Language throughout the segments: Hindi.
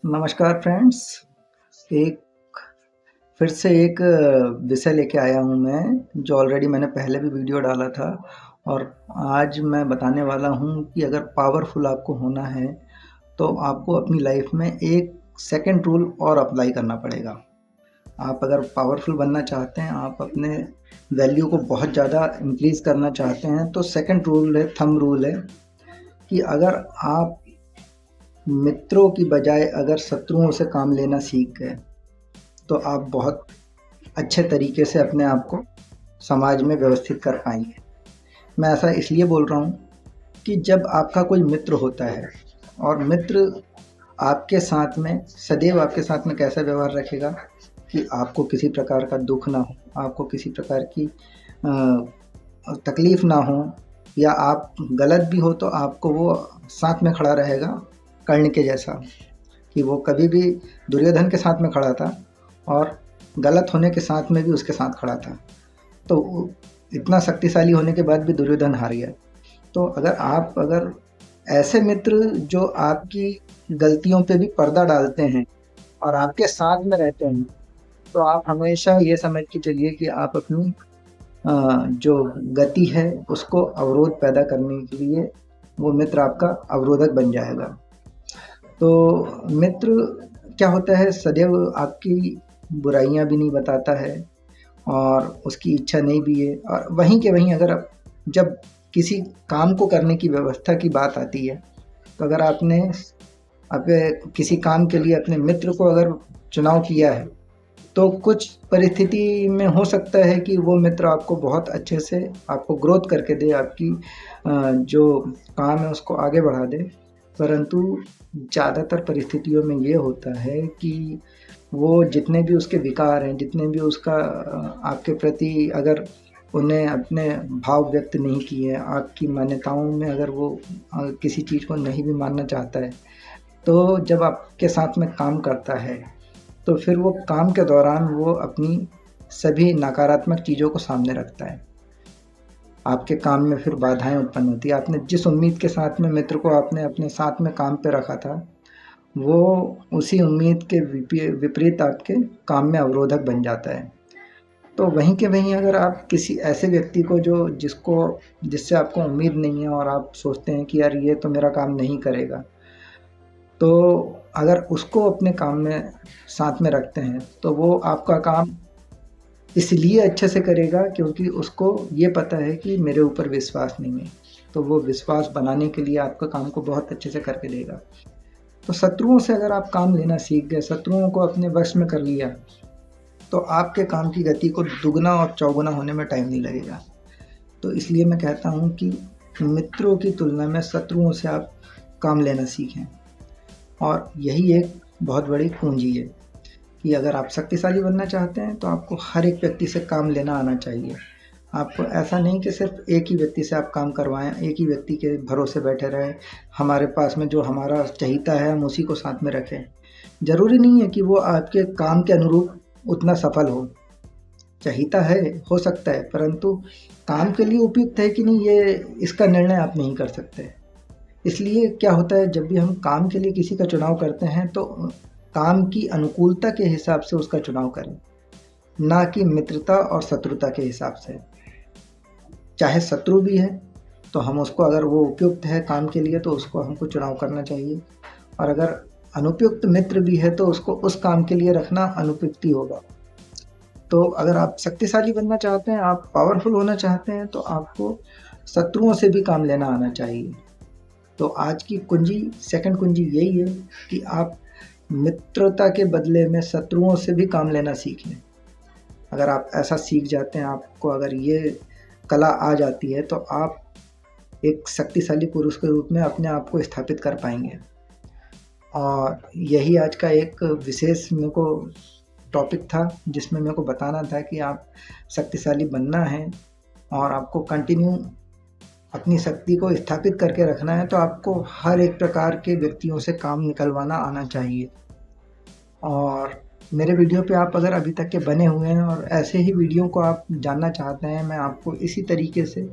नमस्कार फ्रेंड्स। एक फिर से एक विषय लेके आया हूँ मैं, जो ऑलरेडी मैंने पहले भी वीडियो डाला था। और आज मैं बताने वाला हूँ कि अगर पावरफुल आपको होना है तो आपको अपनी लाइफ में एक सेकंड रूल और अप्लाई करना पड़ेगा। आप अगर पावरफुल बनना चाहते हैं, आप अपने वैल्यू को बहुत ज़्यादा इंक्रीज़ करना चाहते हैं, तो सेकंड रूल है, थंब रूल है कि अगर आप मित्रों की बजाय अगर शत्रुओं से काम लेना सीख गए तो आप बहुत अच्छे तरीके से अपने आप को समाज में व्यवस्थित कर पाएंगे। मैं ऐसा इसलिए बोल रहा हूँ कि जब आपका कोई मित्र होता है और मित्र आपके साथ में सदैव आपके साथ में कैसा व्यवहार रखेगा कि आपको किसी प्रकार का दुख ना हो, आपको किसी प्रकार की तकलीफ़ ना हो, या आप गलत भी हो तो आपको वो साथ में खड़ा रहेगा। कर्ण के जैसा कि वो कभी भी दुर्योधन के साथ में खड़ा था और गलत होने के साथ में भी उसके साथ खड़ा था। तो इतना शक्तिशाली होने के बाद भी दुर्योधन हार गया। तो अगर ऐसे मित्र जो आपकी गलतियों पे भी पर्दा डालते हैं और आपके साथ में रहते हैं, तो आप हमेशा ये समझ के चलिए कि आप अपनी जो गति है उसको अवरोध पैदा करने के लिए वो मित्र आपका अवरोधक बन जाएगा। तो मित्र क्या होता है, सदैव आपकी बुराइयां भी नहीं बताता है और उसकी इच्छा नहीं भी है। और वहीं के वहीं अगर आप जब किसी काम को करने की व्यवस्था की बात आती है, तो अगर आपने किसी काम के लिए अपने मित्र को अगर चुनाव किया है, तो कुछ परिस्थिति में हो सकता है कि वो मित्र आपको बहुत अच्छे से आपको ग्रोथ करके दे, आपकी जो काम है उसको आगे बढ़ा दे। परंतु ज़्यादातर परिस्थितियों में ये होता है कि वो जितने भी उसके विकार हैं, जितने भी उसका आपके प्रति अगर उन्हें अपने भाव व्यक्त नहीं किए, आपकी मान्यताओं में अगर वो किसी चीज़ को नहीं भी मानना चाहता है, तो जब आपके साथ में काम करता है तो फिर वो काम के दौरान वो अपनी सभी नकारात्मक चीज़ों को सामने रखता है। आपके काम में फिर बाधाएं उत्पन्न होती है। आपने जिस उम्मीद के साथ में मित्र को आपने अपने साथ में काम पे रखा था, वो उसी उम्मीद के विपरीत आपके काम में अवरोधक बन जाता है। तो वहीं के वहीं अगर आप किसी ऐसे व्यक्ति को जिससे आपको उम्मीद नहीं है और आप सोचते हैं कि यार ये तो मेरा काम नहीं करेगा, तो अगर उसको अपने काम में साथ में रखते हैं तो वो आपका काम इसलिए अच्छे से करेगा क्योंकि उसको ये पता है कि मेरे ऊपर विश्वास नहीं है, तो वो विश्वास बनाने के लिए आपका काम को बहुत अच्छे से करके देगा। तो शत्रुओं से अगर आप काम लेना सीख गए, शत्रुओं को अपने वश में कर लिया, तो आपके काम की गति को दुगना और चौगुना होने में टाइम नहीं लगेगा। तो इसलिए मैं कहता हूँ कि मित्रों की तुलना में शत्रुओं से आप काम लेना सीखें। और यही एक बहुत बड़ी पूंजी है कि अगर आप शक्तिशाली बनना चाहते हैं तो आपको हर एक व्यक्ति से काम लेना आना चाहिए। आपको ऐसा नहीं कि सिर्फ एक ही व्यक्ति से आप काम करवाएं, एक ही व्यक्ति के भरोसे बैठे रहें, हमारे पास में जो हमारा चहीता है हम उसी को साथ में रखें। ज़रूरी नहीं है कि वो आपके काम के अनुरूप उतना सफल हो। चहीता है, हो सकता है, परंतु काम के लिए उपयुक्त है कि नहीं, ये इसका निर्णय आप नहीं कर सकते। इसलिए क्या होता है, जब भी हम काम के लिए किसी का चुनाव करते हैं तो काम की अनुकूलता के हिसाब से उसका चुनाव करें, ना कि मित्रता और शत्रुता के हिसाब से। चाहे शत्रु भी है तो हम उसको, अगर वो उपयुक्त है काम के लिए तो उसको हमको चुनाव करना चाहिए, और अगर अनुपयुक्त मित्र भी है तो उसको उस काम के लिए रखना अनुपयुक्त ही होगा। तो अगर आप शक्तिशाली बनना चाहते हैं, आप पावरफुल होना चाहते हैं, तो आपको शत्रुओं से भी काम लेना आना चाहिए। तो आज की कुंजी, सेकंड कुंजी यही है कि आप मित्रता के बदले में शत्रुओं से भी काम लेना सीख लें। अगर आप ऐसा सीख जाते हैं, आपको अगर ये कला आ जाती है, तो आप एक शक्तिशाली पुरुष के रूप में अपने आप को स्थापित कर पाएंगे। और यही आज का एक विशेष मेरे को टॉपिक था, जिसमें मेरे को बताना था कि आप शक्तिशाली बनना है और आपको कंटिन्यू अपनी शक्ति को स्थापित करके रखना है, तो आपको हर एक प्रकार के व्यक्तियों से काम निकलवाना आना चाहिए। और मेरे वीडियो पे आप अगर अभी तक के बने हुए हैं और ऐसे ही वीडियो को आप जानना चाहते हैं, मैं आपको इसी तरीके से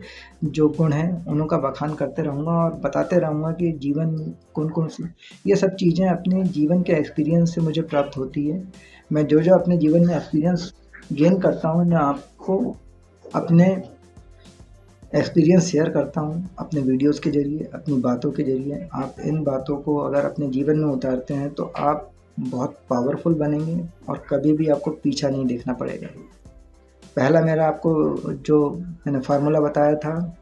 जो गुण हैं उनका बखान करते रहूँगा और बताते रहूँगा कि जीवन कौन-कौन सी ये सब चीज़ें अपने जीवन के एक्सपीरियंस से मुझे प्राप्त होती है। मैं जो-जो अपने जीवन में एक्सपीरियंस गेन करता हूँ, मैं आपको अपने एक्सपीरियंस शेयर करता हूँ अपने वीडियोज़ के ज़रिए, अपनी बातों के ज़रिए। आप इन बातों को अगर अपने जीवन में उतारते हैं तो आप बहुत पावरफुल बनेंगे और कभी भी आपको पीछा नहीं देखना पड़ेगा। पहला मेरा आपको जो मैंने फार्मूला बताया था,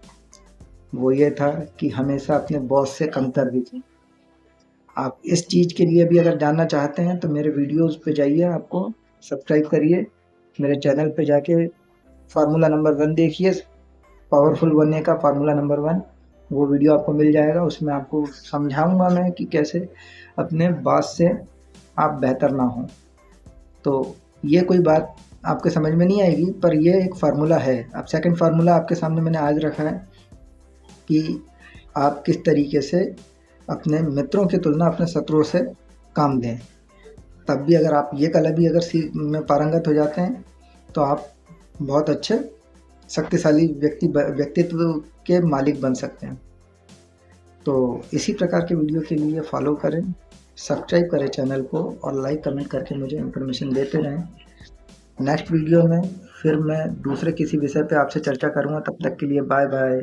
वो ये था कि हमेशा अपने बॉस से कमतर दिखें। आप इस चीज़ के लिए भी अगर जानना चाहते हैं तो मेरे वीडियोज़ पे जाइए, आपको सब्सक्राइब करिए, मेरे चैनल पे जाके फार्मूला नंबर 1 देखिए, पावरफुल बनने का फार्मूला नंबर 1, वो वीडियो आपको मिल जाएगा। उसमें आपको समझाऊँगा मैं कि कैसे अपने बॉस से आप बेहतर ना हों। तो ये कोई बात आपके समझ में नहीं आएगी, पर ये एक फार्मूला है। अब सेकंड फार्मूला आपके सामने मैंने आज रखा है कि आप किस तरीके से अपने मित्रों की तुलना अपने शत्रुओं से काम लें। तब भी अगर आप ये कला भी अगर में पारंगत हो जाते हैं तो आप बहुत अच्छे शक्तिशाली व्यक्तित्व के मालिक बन सकते हैं। तो इसी प्रकार के वीडियो के लिए फॉलो करें, सब्सक्राइब करें चैनल को और लाइक कमेंट करके मुझे इन्फॉर्मेशन देते रहें। नेक्स्ट वीडियो में फिर मैं दूसरे किसी विषय पे आपसे चर्चा करूँगा। तब तक के लिए बाय बाय।